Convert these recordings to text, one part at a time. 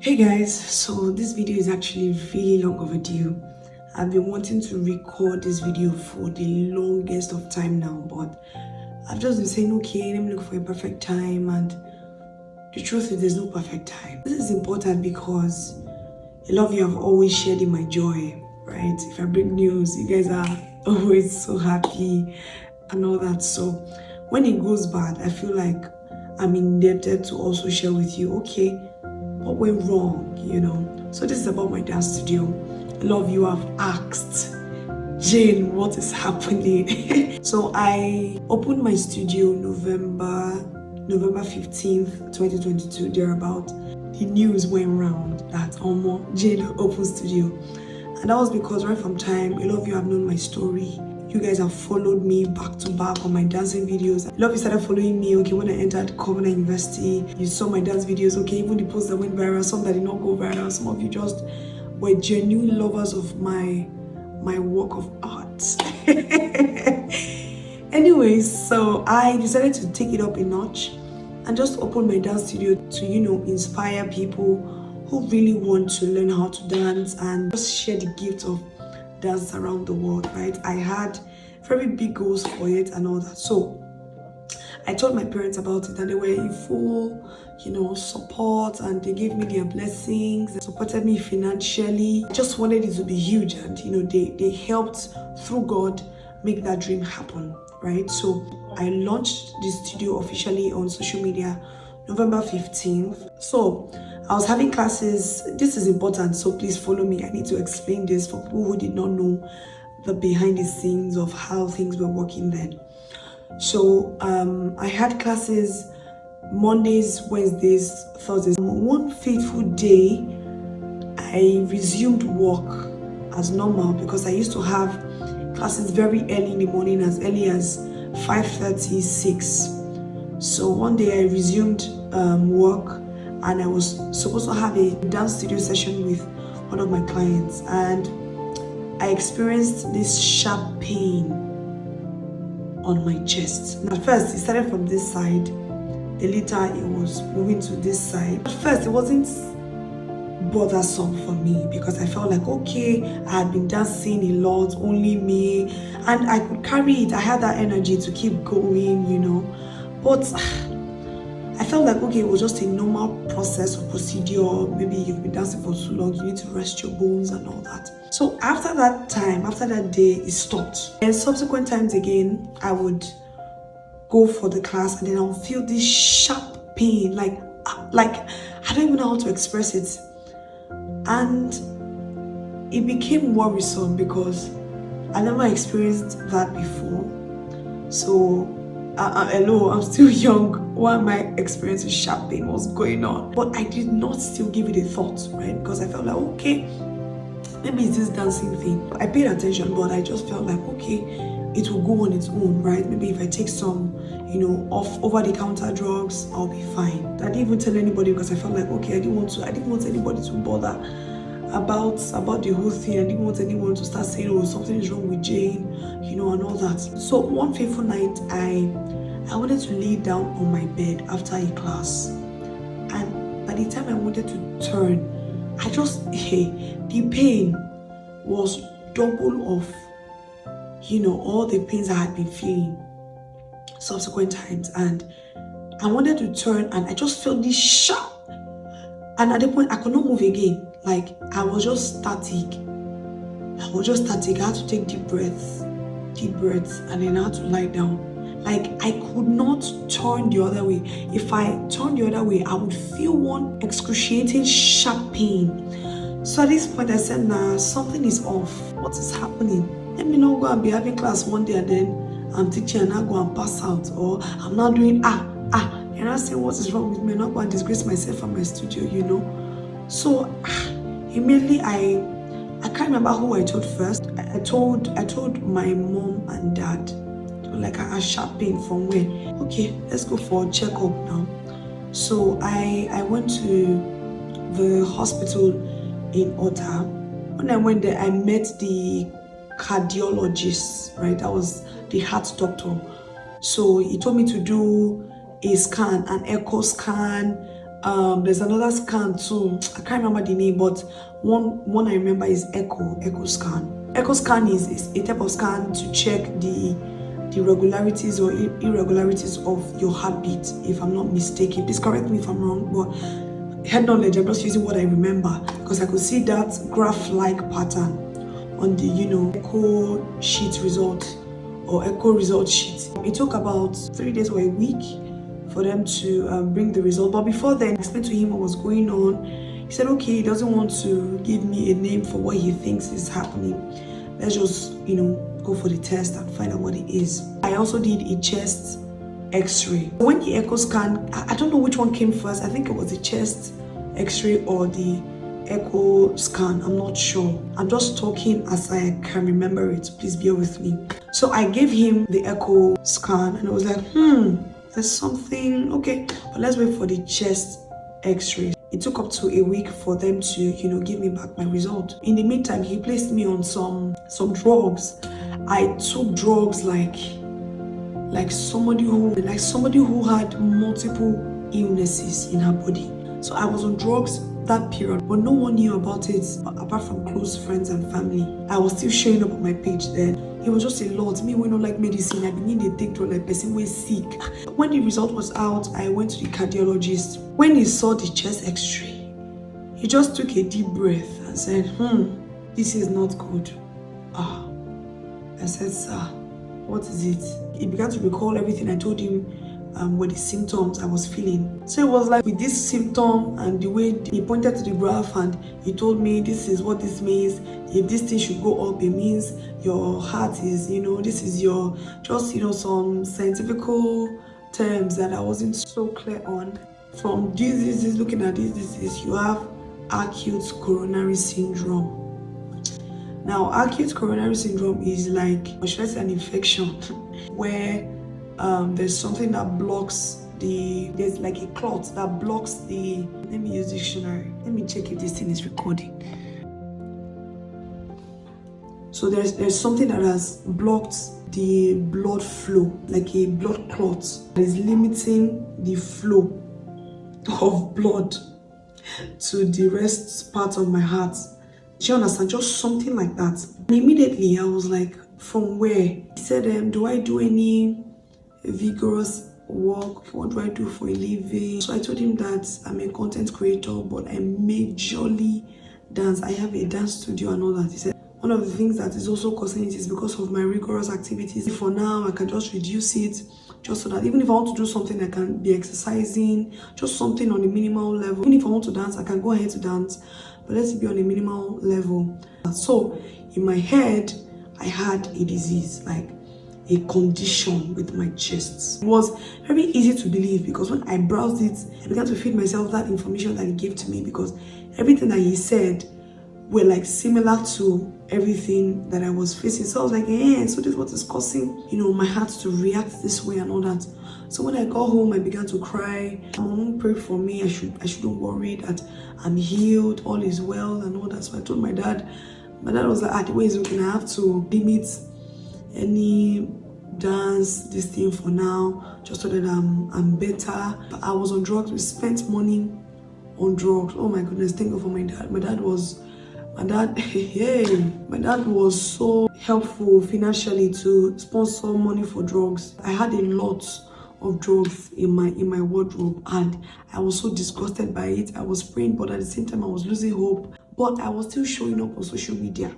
Hey guys, so this video is actually really long overdue. I've been wanting to record this video for the longest of time now, but I've just been saying, okay, let me look for a perfect time, and the truth is there's no perfect time. This is important because a lot of you have always shared in my joy, right? If I bring news, you guys are always so happy and all that. So when it goes bad, I feel like I'm indebted to also share with you, okay, what went wrong, So this is about my dance studio. A lot of you have asked, Jane, what is happening? So I opened my studio November 15th, 2022, thereabout. The news went around that Jane opened studio. And that was because right from time, a lot of you have known my story. You guys have followed me back to back on my dancing videos. A lot of you started following me, okay, when I entered Coronary University. You saw my dance videos, okay, even the posts that went viral, some that did not go viral. Some of you just were genuine lovers of my work of art. Anyways, so I decided to take it up a notch and just open my dance studio to, inspire people who really want to learn how to dance and just share the gift of dance around the world, right? I had very big goals for it and all that. So I told my parents about it and they were in full, support, and they gave me their blessings. They supported me financially. I just wanted it to be huge, and they helped through God make that dream happen, right? So I launched the studio officially on social media November 15th. So I was having classes. This is important, so please follow me. I need to explain this for people who did not know the behind the scenes of how things were working then. So I had classes Mondays, Wednesdays, Thursdays. One fateful day, I resumed work as normal because I used to have classes very early in the morning, as early as 5:30, 6. So one day I resumed work, and I was supposed to have a dance studio session with one of my clients, and I experienced this sharp pain on my chest. At first, it started from this side, then later it was moving to this side. At first, it wasn't bothersome for me because I felt like, okay, I had been dancing a lot, only me, and I could carry it. I had that energy to keep going, but I felt like, okay, it was just a normal process or procedure. Maybe you've been dancing for too long, you need to rest your bones and all that. So after that time, after that day, it stopped. And subsequent times again, I would go for the class and then I would feel this sharp pain, like I don't even know how to express it. And it became worrisome because I never experienced that before. So hello, I'm still young. Why am I experiencing sharp pain? What's going on? But I did not still give it a thought, right? Because I felt like, okay, maybe it's this dancing thing. I paid attention, but I just felt like, okay, it will go on its own, right? Maybe if I take some, off over-the-counter drugs, I'll be fine. I didn't even tell anybody because I felt like, okay, I didn't want anybody to bother about the whole thing. I didn't want anyone to start saying, oh, something is wrong with Jane, and all that. So one fateful night, I wanted to lay down on my bed after a class, and by the time I wanted to turn, the pain was double of all the pains I had been feeling subsequent times, and I wanted to turn and I just felt this sharp, and at the point I could not move again. Like I was just static. I had to take deep breaths, and then I had to lie down. Like I could not turn the other way. If I turned the other way, I would feel one excruciating sharp pain. So at this point I said, nah, something is off. What is happening? Let me not go and be having class one day and then I'm teaching and I go and pass out, or I'm not doing and I say, what is wrong with me? I'm not going to disgrace myself and my studio, So immediately I can't remember who I told first. I told my mom and dad, like a sharp pain from when. Okay, let's go for a checkup now. So I went to the hospital in Otta. When I went there, I met the cardiologist, right? That was the heart doctor. So he told me to do a scan, an echo scan, There's another scan too. I can't remember the name, but one I remember is echo scan. Echo scan is a type of scan to check the irregularities or irregularities of your heartbeat, if I'm not mistaken. Please correct me if I'm wrong, but head knowledge, I'm just using what I remember because I could see that graph-like pattern on the echo sheet result or echo result sheet. It took about 3 days or a week for them to bring the result, but before then I explained to him what was going on. He said okay, he doesn't want to give me a name for what he thinks is happening. Let's just go for the test and find out what it is. I also did a chest x-ray. When the echo scan, I don't know which one came first. I think it was the chest x-ray or the echo scan. I'm not sure. I'm just talking as I can remember it. Please bear with me. So I gave him the echo scan and I was like, there's something. Okay, but let's wait for the chest x-ray. It took up to a week for them to give me back my result. In the meantime, he placed me on some drugs. I took drugs like somebody who had multiple illnesses in her body. So I was on drugs that period, but no one knew about it apart from close friends and family. I was still showing up on my page then. It was just a lot. Me, we don't like medicine. I begin to take drug like person was sick. When the result was out, I went to the cardiologist. When he saw the chest x-ray, he just took a deep breath and said, this is not good. I said, sir, what is it? He began to recall everything I told him were the symptoms I was feeling. So it was like with this symptom and the way he pointed to the graph and he told me this is what this means. If this thing should go up, it means your heart is, this is your, just, some scientific terms that I wasn't so clear on. From this, looking at this, you have acute coronary syndrome. Now, acute coronary syndrome is like, or should I say, an infection where there's something that blocks there's like a clot that blocks let me use dictionary. Let me check if this thing is recording. So there's something that has blocked the blood flow, like a blood clot that is limiting the flow of blood to the rest part of my heart. Do you understand? Just something like that. And immediately I was like, from where? He said, do I do any vigorous work? What do I do for a living? So I told him that I'm a content creator, but I majorly dance. I have a dance studio and all that. He said, one of the things that is also causing it is because of my rigorous activities. For now, I can just reduce it, just so that even if I want to do something, I can be exercising, just something on a minimal level. Even if I want to dance, I can go ahead to dance, but let's be on a minimal level. So in my head, I had a disease, like a condition with my chest. It was very easy to believe because when I browsed it, I began to feed myself that information that he gave to me because everything that he said were like similar to everything that I was facing. So I was like, so this is what is causing, my heart to react this way and all that. So when I got home, I began to cry. My mom prayed for me. I shouldn't worry that I'm healed, all is well and all that. So I told my dad. My dad was like, the way he's looking, I have to limit any dance, this thing for now, just so that I'm better. I was on drugs. We spent money on drugs. Oh my goodness, thank God for my dad. My dad was so helpful financially to sponsor money for drugs. I had a lot of drugs in my wardrobe and I was so disgusted by it. I was praying, but at the same time I was losing hope. But I was still showing up on social media.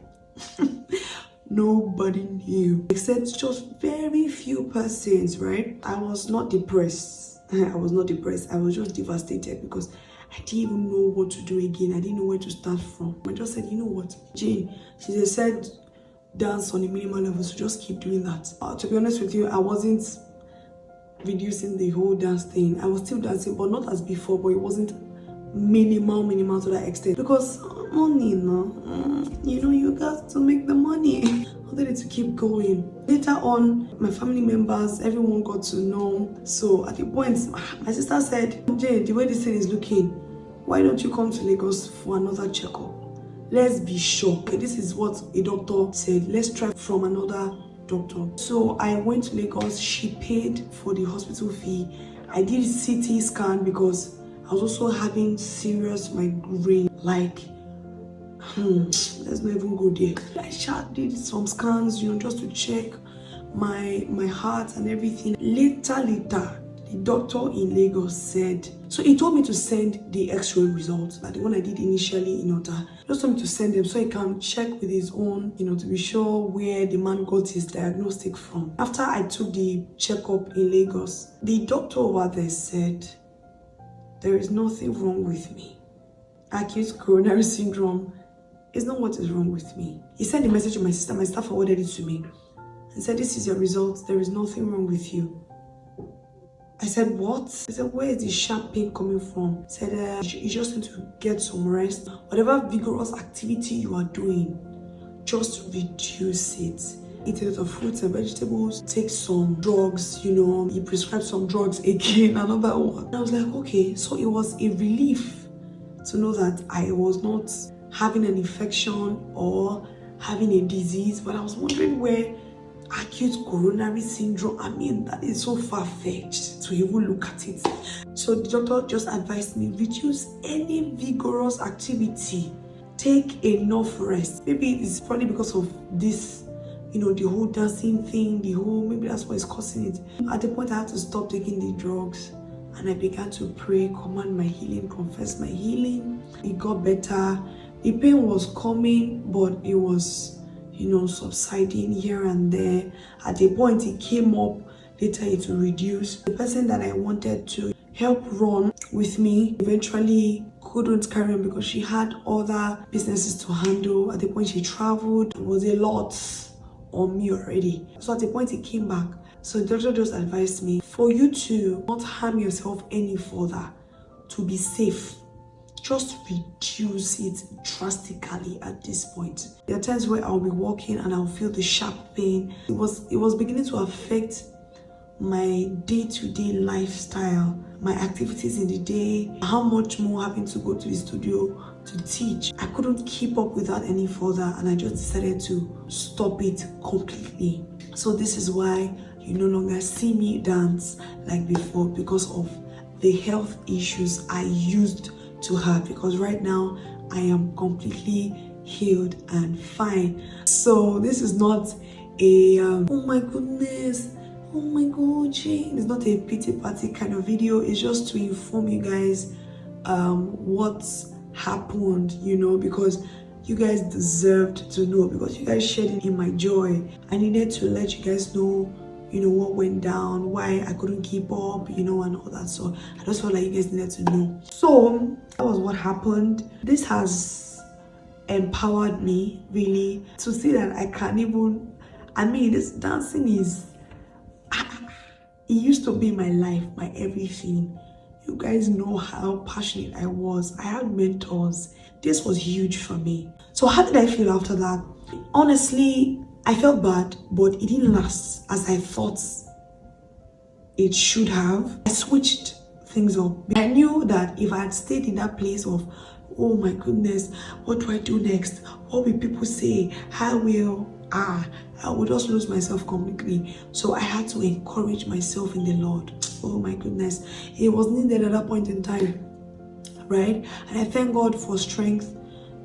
Nobody knew except just very few persons, right? I was not depressed. I was just devastated because I didn't even know what to do again. I didn't know where to start from. I just said, you know what, Jane, she just said dance on a minimal level, so just keep doing that. To be honest with you, I wasn't reducing the whole dance thing. I was still dancing, but not as before, but it wasn't minimal to that extent because money, you got to make the money. I wanted to keep going. Later on, my family members, everyone got to know. So at the point, my sister said, Jane, the way this thing is looking, why don't you come to Lagos for another checkup? Let's be sure. Okay, this is what a doctor said. Let's try from another doctor. So I went to Lagos. She paid for the hospital fee. I did CT scan because I was also having serious migraine. Like, let's not even go there. I did some scans, just to check my heart and everything. Later, the doctor in Lagos said, so he told me to send the x-ray results, like the one I did initially in Ota. Just told me to send them so he can check with his own, to be sure where the man got his diagnostic from. After I took the checkup in Lagos, the doctor over there said, there is nothing wrong with me. Acute coronary syndrome is not what is wrong with me. He sent a message to my sister. My sister forwarded it to me and said, this is your results. There is nothing wrong with you. I said, what? I said, where is the sharp pain coming from? He said, you just need to get some rest. Whatever vigorous activity you are doing, just reduce it. Eat a lot of fruits and vegetables. Take some drugs, he prescribed some drugs again, another one. And I was like, okay. So it was a relief to know that I was not having an infection or having a disease, but I was wondering where acute coronary syndrome, that is so far-fetched to even look at it. So the doctor just advised me, reduce any vigorous activity, take enough rest. Maybe it's probably because of this, the whole dancing thing, maybe that's what is causing it. At the point I had to stop taking the drugs and I began to pray, command my healing, confess my healing. It got better. The pain was coming, but it was subsiding here and there. At a point it came up, later it will reduce. The person that I wanted to help run with me eventually couldn't carry on because she had other businesses to handle. At the point she traveled, it was a lot on me already. So at the point it came back. So the doctor just advised me, for you to not harm yourself any further, to be safe, just reduce it drastically at this point. There are times where I'll be walking and I'll feel the sharp pain. It was beginning to affect my day-to-day lifestyle, my activities in the day, how much more having to go to the studio to teach. I couldn't keep up with that any further and I just decided to stop it completely. So this is why you no longer see me dance like before, because of the health issues I used to have, because right now I am completely healed and fine. So this is not a oh my goodness, oh my god, Jane, it's not a pity party kind of video. It's just to inform you guys what's happened, because you guys deserved to know, because you guys shared in my joy. I needed to let you guys know what went down, why I couldn't keep up, and all that. So I just felt like you guys needed to know. So that was what happened. This has empowered me really to see that I can even, this dancing is, it used to be my life, my everything. You guys know how passionate I was. I had mentors. This was huge for me. So how did I feel after that? Honestly, I felt bad, but it didn't last as I thought it should have. I switched things up. I knew that if I had stayed in that place of, oh my goodness, what do I do next? What will people say? How will I would just lose myself completely. So I had to encourage myself in the Lord. Oh my goodness, it was needed at that point in time, right? And I thank God for strength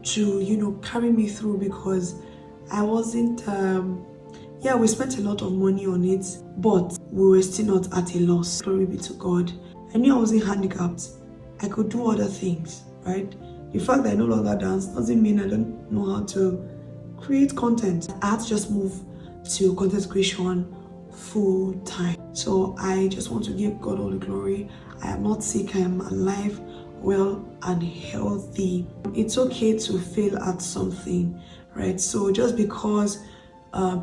to carry me through, because I wasn't we spent a lot of money on it, but we were still not at a loss. Glory be to God. I knew I wasn't handicapped. I could do other things, right? The fact that I no longer dance doesn't mean I don't know how to create content. I had to just move to content creation full time. So I just want to give God all the glory. I am not sick, I am alive, well and healthy. It's okay to fail at something, right? So just because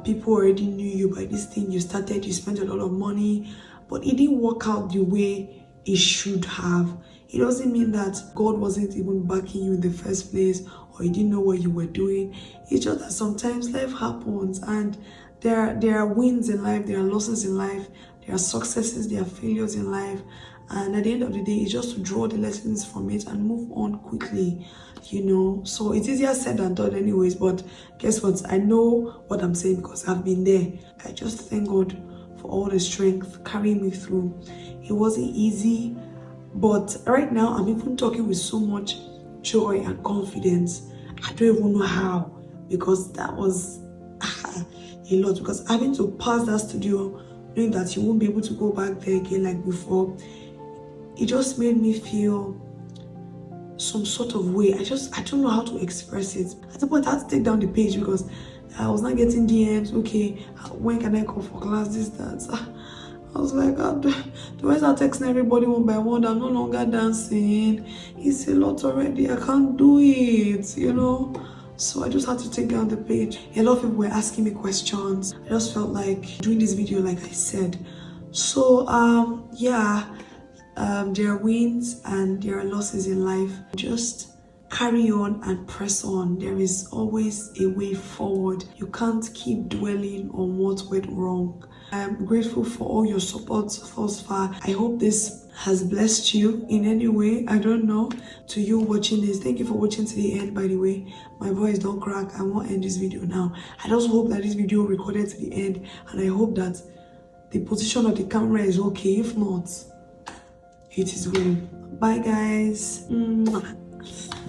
people already knew you by this thing you started, you spent a lot of money, but it didn't work out the way it should have, it doesn't mean that God wasn't even backing you in the first place, or he didn't know what you were doing. It's just that sometimes life happens, and there are wins in life, there are losses in life, there are successes, there are failures in life, and at the end of the day, it's just to draw the lessons from it and move on quickly, So it's easier said than done anyways, but guess what? I know what I'm saying because I've been there. I just thank God for all the strength carrying me through. It wasn't easy, But right now, I'm even talking with so much joy and confidence. I don't even know how, because that was a lot. Because having to pass that studio, knowing that you won't be able to go back there again like before, it just made me feel some sort of way. I don't know how to express it. At the point, I had to take down the page because I was not getting DMs. Okay, when can I come for class? This, that. I was like, do I start texting everybody one by one? I'm no longer dancing. It's a lot already. I can't do it, you know? So I just had to take down the page. A lot of people were asking me questions. I just felt like doing this video, like I said. So, yeah, there are wins and there are losses in life. Just carry on and press on. There is always a way forward. You can't keep dwelling on what went wrong. I'm grateful for all your support thus far. I hope this has blessed you in any way. I don't know. To you watching this, thank you for watching to the end. By the way, my voice don't crack. I won't end this video now. I just hope that this video recorded to the end, and I hope that the position of the camera is okay. If not, it is well. Bye guys. Mwah.